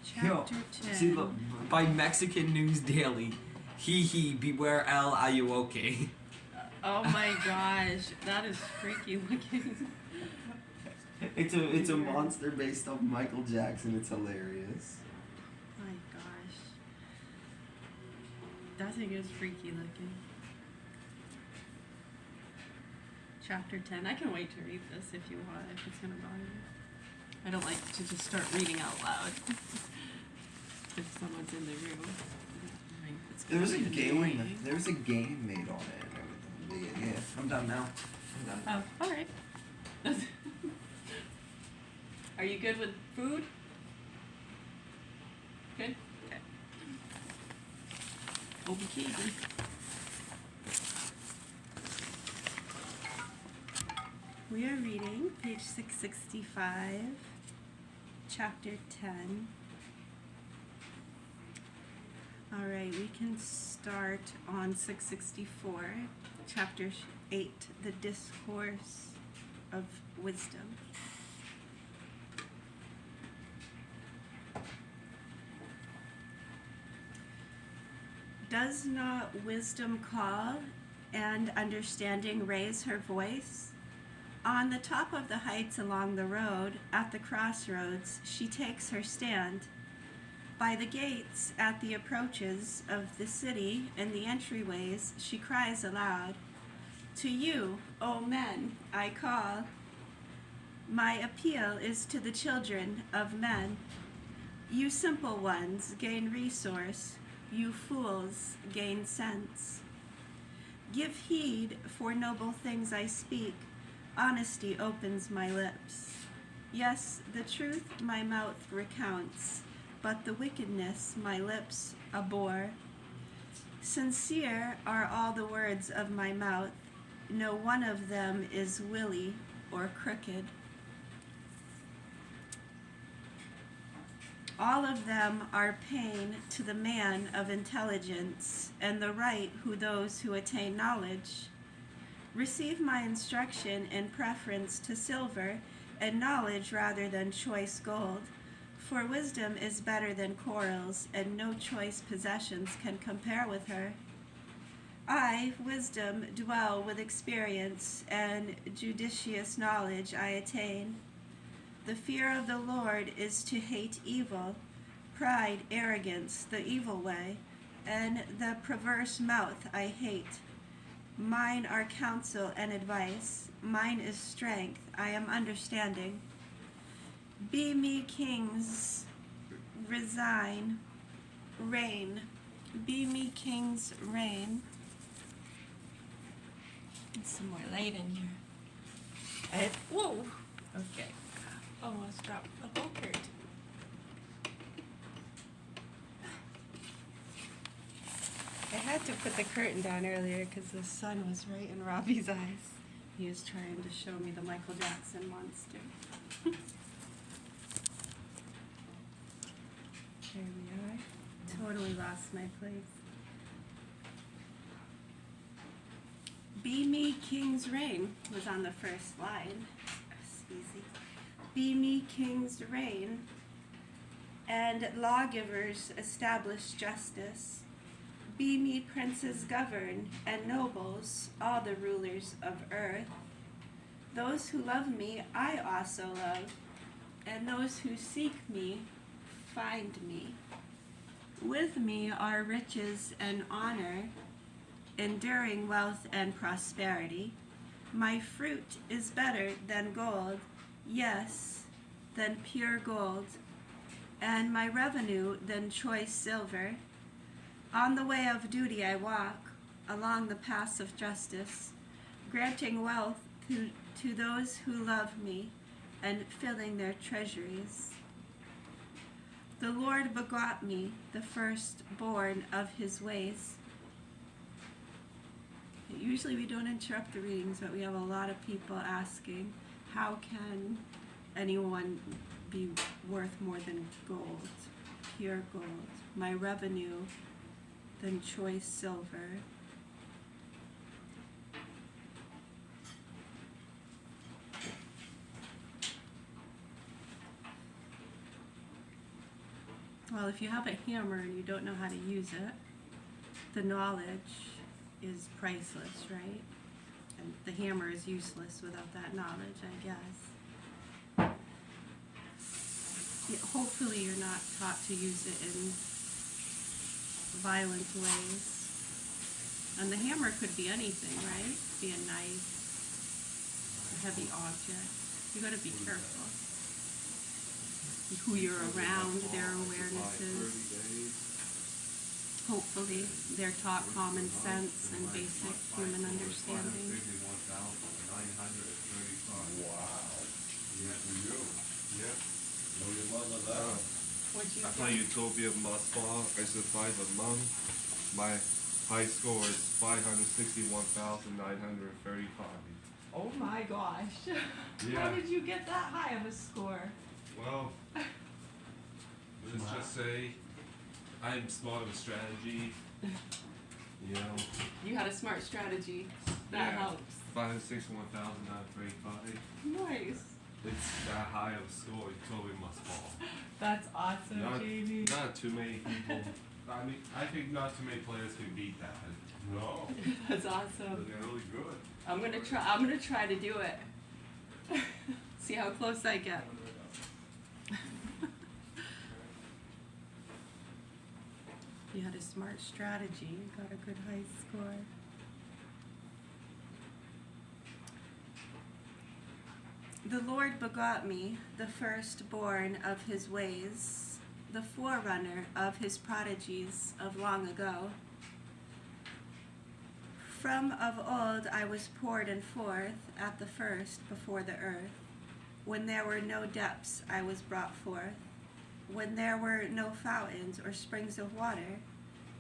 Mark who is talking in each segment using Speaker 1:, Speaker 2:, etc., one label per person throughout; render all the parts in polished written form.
Speaker 1: Chapter 10.
Speaker 2: See, look, by Mexican News Daily, beware El Ayuoke.
Speaker 1: Oh my gosh, that is freaky looking.
Speaker 2: It's a monster based off Michael Jackson. It's hilarious.
Speaker 1: My gosh. That thing is freaky looking. Chapter 10. I can wait to read this if you want, if it's gonna bother you. I don't like to just start reading out loud. If someone's in the room.
Speaker 2: There was a game. There was a game made on it. Yeah, I'm done now.
Speaker 1: Oh, all right. Are you good with food? Good? Okay. Okay. We are reading page 665, chapter 10. All right, we can start on 664, chapter 8, the discourse of wisdom. Does not wisdom call and understanding raise her voice? On the top of the heights along the road, at the crossroads, she takes her stand. By the gates, at the approaches of the city and the entryways, she cries aloud, "To you, O men, I call. My appeal is to the children of men. You simple ones gain resource, you fools gain sense. Give heed, for noble things I speak. Honesty opens my lips. Yes, the truth my mouth recounts, but the wickedness my lips abhor. Sincere are all the words of my mouth. No one of them is willy or crooked. All of them are pain to the man of intelligence, and the right who those who attain knowledge. Receive my instruction in preference to silver, and knowledge rather than choice gold. For wisdom is better than corals, and no choice possessions can compare with her. I, wisdom, dwell with experience, and judicious knowledge I attain. The fear of the Lord is to hate evil, pride, arrogance, the evil way, and the perverse mouth I hate. Mine are counsel and advice, mine is strength, I am understanding. Be me kings, reign. Be me kings, reign. Need some more light in here. Whoa! Okay. Almost dropped the whole curtain. I had to put the curtain down earlier because the sun was right in Robbie's eyes. He was trying to show me the Michael Jackson monster. There we are. Totally lost my place. Be me king's reign was on the first line. That's easy. Be me king's reign, and lawgivers establish justice. Be me princes govern, and nobles, all the rulers of earth. Those who love me I also love, and those who seek me find me. With me are riches and honor, enduring wealth and prosperity. My fruit is better than gold, yes, than pure gold, and my revenue than choice silver. On the way of duty I walk, along the paths of justice, granting wealth to those who love me, and filling their treasuries. The Lord begot me, the firstborn of his ways. Usually we don't interrupt the readings, but we have a lot of people asking, how can anyone be worth more than gold, pure gold? My revenue than choice silver. Well, if you have a hammer and you don't know how to use it, the knowledge is priceless, right? And the hammer is useless without that knowledge, I guess. Yeah, hopefully you're not taught to use it in violent ways. And the hammer could be anything, right? Be a knife, a heavy object. You gotta be careful. Who you're around, their awarenesses. Hopefully they're taught common sense and basic human understanding.
Speaker 2: Wow.
Speaker 1: What'd you
Speaker 3: I play Utopia Musball. I survived a month. My high score is 561,935.
Speaker 4: Oh my gosh.
Speaker 3: Yeah.
Speaker 4: How did you get that high of a score?
Speaker 3: Well, let's just say I'm smart with strategy. You know,
Speaker 4: You had a smart strategy. That
Speaker 3: Yeah.
Speaker 4: helps.
Speaker 3: 561,935.
Speaker 4: Nice.
Speaker 3: It's that high of a score. Utopia Musball.
Speaker 4: That's awesome,
Speaker 3: Not,
Speaker 4: Jamie.
Speaker 3: not too many people. I mean, I think not too many players can beat that.
Speaker 5: No,
Speaker 4: That's awesome.
Speaker 5: they're really good.
Speaker 4: I'm gonna try to do it.
Speaker 1: See how close I get. You had a smart strategy. You got a good high score. The Lord begot me, the firstborn of his ways, the forerunner of his prodigies of long ago. From of old I was poured and forth at the first before the earth. When there were no depths I was brought forth. When there were no fountains or springs of water.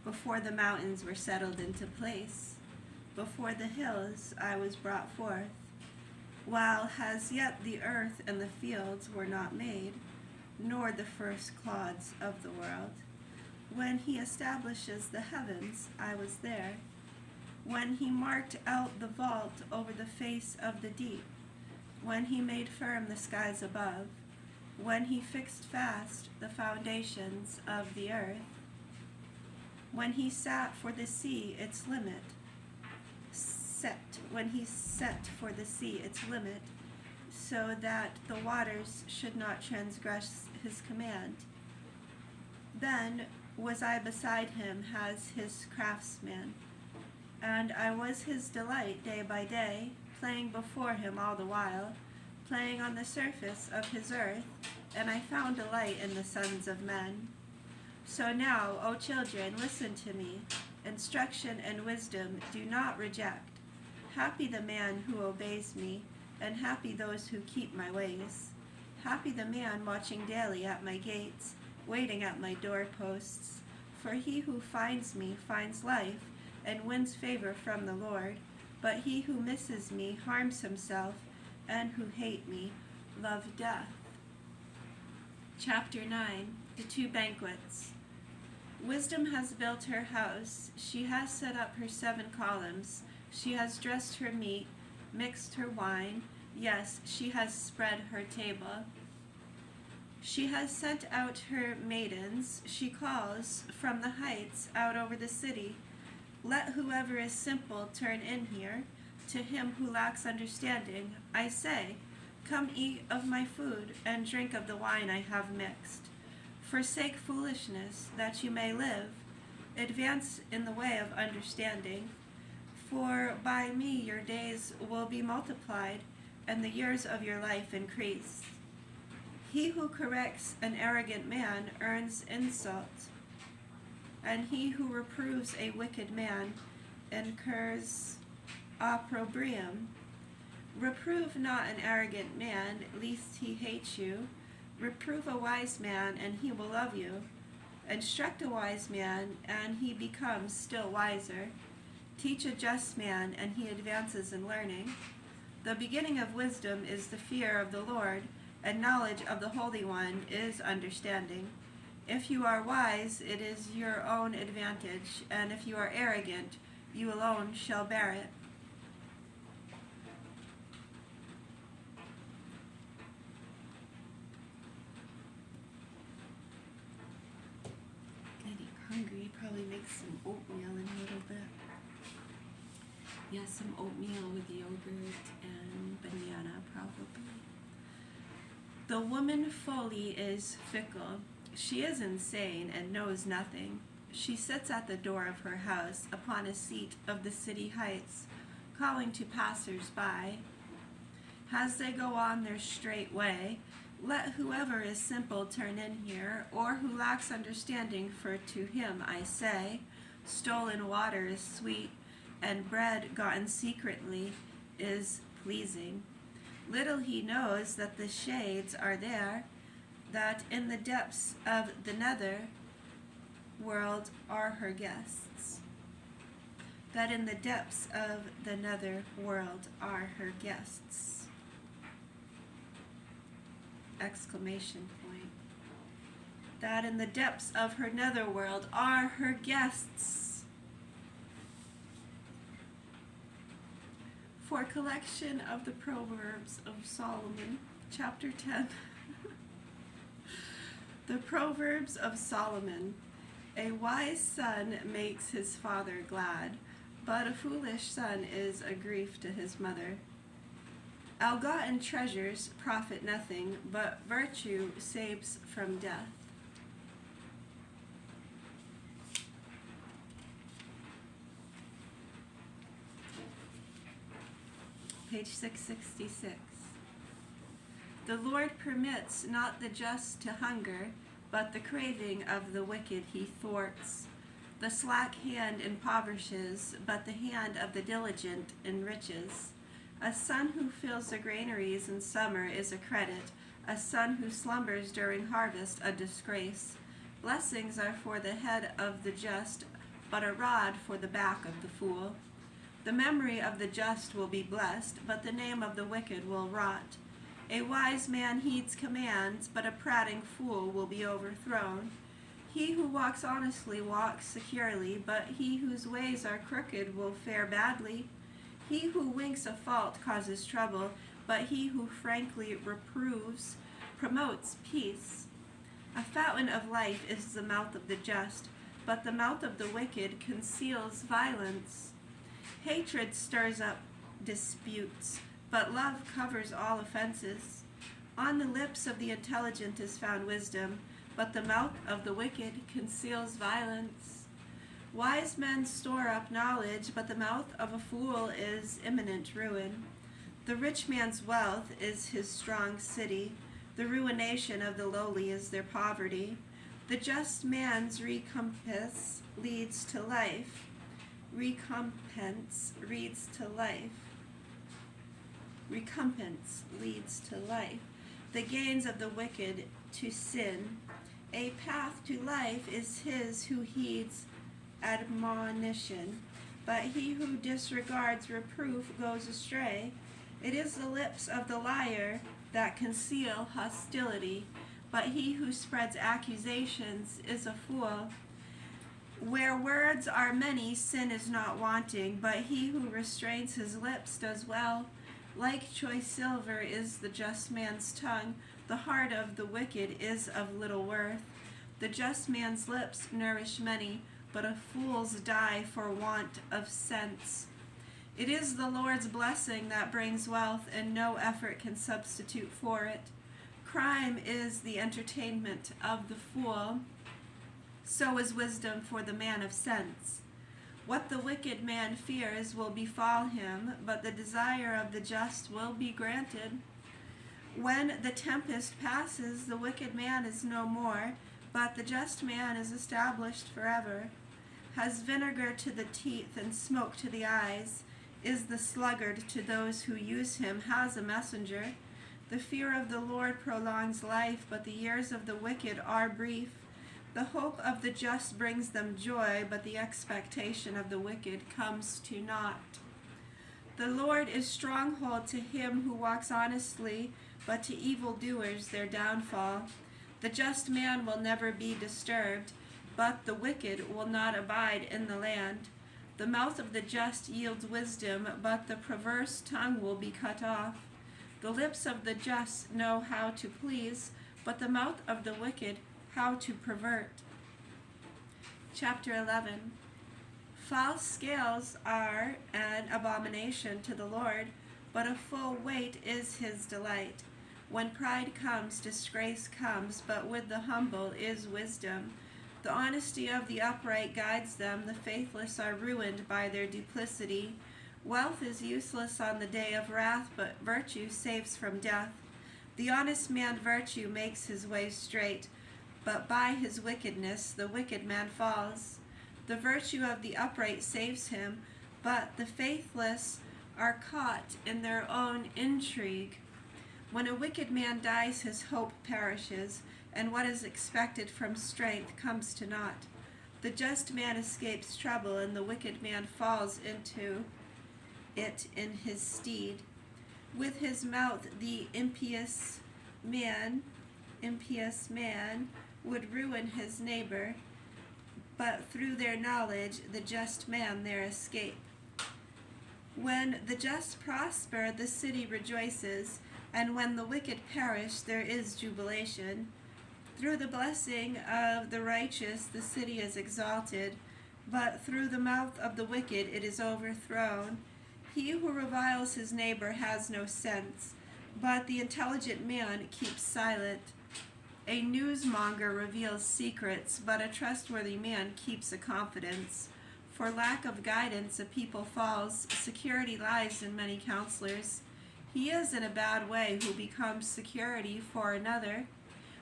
Speaker 1: Before the mountains were settled into place. Before the hills I was brought forth. While as yet the earth and the fields were not made, nor the first clods of the world. When he establishes the heavens, I was there. When he marked out the vault over the face of the deep. When he made firm the skies above. When he fixed fast the foundations of the earth. When he sat for the sea its limit. When he set for the sea its limit, so that the waters should not transgress his command. Then was I beside him as his craftsman, and I was his delight day by day, playing before him all the while, playing on the surface of his earth, and I found delight in the sons of men. So now, O children, listen to me, instruction and wisdom do not reject. Happy the man who obeys me, and happy those who keep my ways. Happy the man watching daily at my gates, waiting at my doorposts. For he who finds me finds life, and wins favor from the Lord. But he who misses me harms himself, and who hate me love death. Chapter 9. The Two Banquets. Wisdom has built her house. She has set up her 7 columns. She has dressed her meat, mixed her wine. Yes, she has spread her table. She has sent out her maidens. She calls from the heights out over the city. Let whoever is simple turn in here. To him who lacks understanding, I say, come eat of my food and drink of the wine I have mixed. Forsake foolishness, that you may live. Advance in the way of understanding. For by me your days will be multiplied, and the years of your life increase. He who corrects an arrogant man earns insult, and he who reproves a wicked man incurs opprobrium. Reprove not an arrogant man, lest he hate you. Reprove a wise man, and he will love you. Instruct a wise man, and he becomes still wiser. Teach a just man, and he advances in learning. The beginning of wisdom is the fear of the Lord, and knowledge of the Holy One is understanding. If you are wise, it is your own advantage, and if you are arrogant, you alone shall bear it. hungry. Probably make some oatmeal in a little bit. Yeah, some oatmeal with yogurt and banana, probably. The woman Foley is fickle. She is insane and knows nothing. She sits at the door of her house upon a seat of the city heights, calling to passers-by. As they go on their straight way, let whoever is simple turn in here, or who lacks understanding, for to him I say, stolen water is sweet, and bread gotten secretly is pleasing. Little he knows that the shades are there, that in the depths of the nether world are her guests. That in the depths of the nether world are her guests. Exclamation point. That in the depths of her netherworld are her guests. For collection of the Proverbs of Solomon, chapter 10. The Proverbs of Solomon. A wise son makes his father glad, but a foolish son is a grief to his mother. Ill-gotten treasures profit nothing, but virtue saves from death. Page 666. The Lord permits not the just to hunger, but the craving of the wicked he thwarts. The slack hand impoverishes, but the hand of the diligent enriches. A son who fills the granaries in summer is a credit, a son who slumbers during harvest a disgrace. Blessings are for the head of the just, but a rod for the back of the fool. The memory of the just will be blessed, but the name of the wicked will rot. A wise man heeds commands, but a prating fool will be overthrown. He who walks honestly walks securely, but he whose ways are crooked will fare badly. He who winks a fault causes trouble, but he who frankly reproves promotes peace. A fountain of life is the mouth of the just, but the mouth of the wicked conceals violence. Hatred stirs up disputes, but love covers all offenses. On the lips of the intelligent is found wisdom, but the mouth of the wicked conceals violence. Wise men store up knowledge, but the mouth of a fool is imminent ruin. The rich man's wealth is his strong city. The ruination of the lowly is their poverty. The just man's recompense leads to life. Recompense leads to life. Recompense leads to life. The gains of the wicked to sin. A path to life is his who heeds admonition, but he who disregards reproof goes astray. It is the lips of the liar that conceal hostility, but he who spreads accusations is a fool. Where words are many, sin is not wanting, but he who restrains his lips does well. Like choice silver is the just man's tongue, the heart of the wicked is of little worth. The just man's lips nourish many, but a fool's die for want of sense. It is the Lord's blessing that brings wealth, and no effort can substitute for it. Crime is the entertainment of the fool, so is wisdom for the man of sense. What the wicked man fears will befall him, but the desire of the just will be granted. When the tempest passes, the wicked man is no more, but the just man is established forever. Has vinegar to the teeth and smoke to the eyes, is the sluggard to those who use him, has a messenger. The fear of the Lord prolongs life, but the years of the wicked are brief. The hope of the just brings them joy, but the expectation of the wicked comes to naught. The Lord is stronghold to him who walks honestly, but to evildoers their downfall. The just man will never be disturbed, but the wicked will not abide in the land. The mouth of the just yields wisdom, but the perverse tongue will be cut off. The lips of the just know how to please, but the mouth of the wicked how to pervert. Chapter 11. False scales are an abomination to the Lord, but a full weight is his delight. When pride comes, disgrace comes, but with the humble is wisdom. The honesty of the upright guides them, the faithless are ruined by their duplicity. Wealth is useless on the day of wrath, but virtue saves from death. The honest man virtue makes his way straight, but by his wickedness the wicked man falls. The virtue of the upright saves him, but the faithless are caught in their own intrigue. When a wicked man dies, his hope perishes, and what is expected from strength comes to naught. The just man escapes trouble, and the wicked man falls into it in his stead. With his mouth the impious man would ruin his neighbor, but through their knowledge the just man there escape. When the just prosper, the city rejoices, and when the wicked perish, there is jubilation. Through the blessing of the righteous the city is exalted, but through the mouth of the wicked it is overthrown. He who reviles his neighbor has no sense, but the intelligent man keeps silent. A newsmonger reveals secrets, but a trustworthy man keeps a confidence. For lack of guidance a people falls, security lies in many counselors. He is in a bad way who becomes security for another,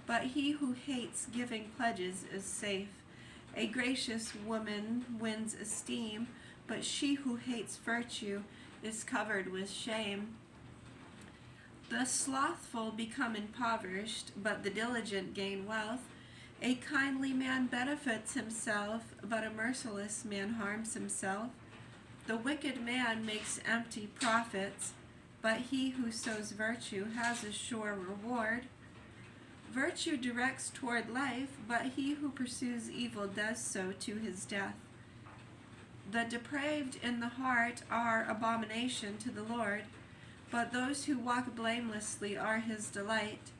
Speaker 1: but he who hates giving pledges is safe. A gracious woman wins esteem, but she who hates virtue is covered with shame. The slothful become impoverished, but the diligent gain wealth. A kindly man benefits himself, but a merciless man harms himself. The wicked man makes empty profits, but he who sows virtue has a sure reward. Virtue directs toward life, but he who pursues evil does so to his death. The depraved in the heart are abomination to the Lord, but those who walk blamelessly are his delight.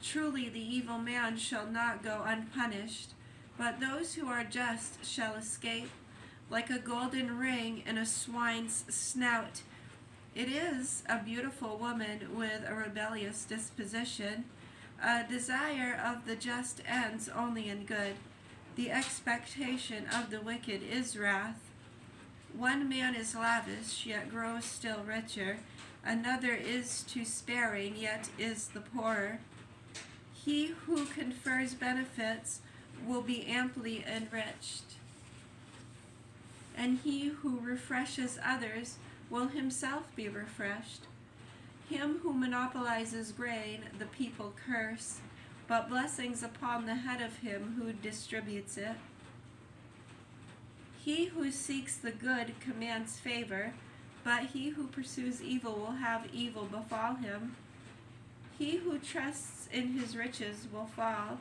Speaker 1: Truly the evil man shall not go unpunished, but those who are just shall escape. Like a golden ring in a swine's snout, it is a beautiful woman with a rebellious disposition. A desire of the just ends only in good. The expectation of the wicked is wrath. One man is lavish, yet grows still richer. Another is too sparing, yet is the poorer. He who confers benefits will be amply enriched, and he who refreshes others will himself be refreshed. Him who monopolizes grain the people curse, but blessings upon the head of him who distributes it. He who seeks the good commands favor, but he who pursues evil will have evil befall him. He who trusts in his riches will fall,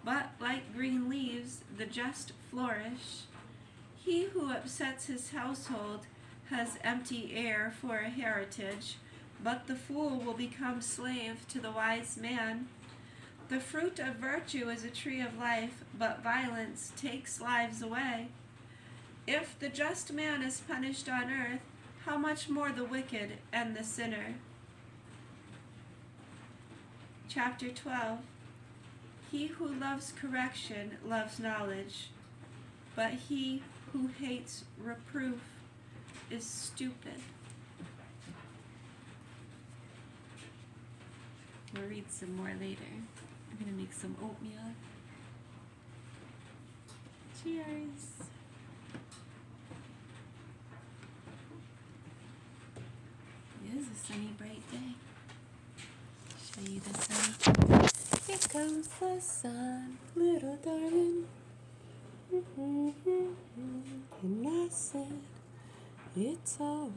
Speaker 1: but like green leaves the just flourish. He who upsets his household has empty air for a heritage, but the fool will become slave to the wise man. The fruit of virtue is a tree of life, but violence takes lives away. If the just man is punished on earth, how much more the wicked and the sinner? Chapter 12. He who loves correction loves knowledge, but he who hates reproof is stupid. We'll read some more later. I'm going to make some oatmeal. Cheers. It is a sunny, bright day. Show you the sun. Here comes the sun, little darling. And I said, it's alright.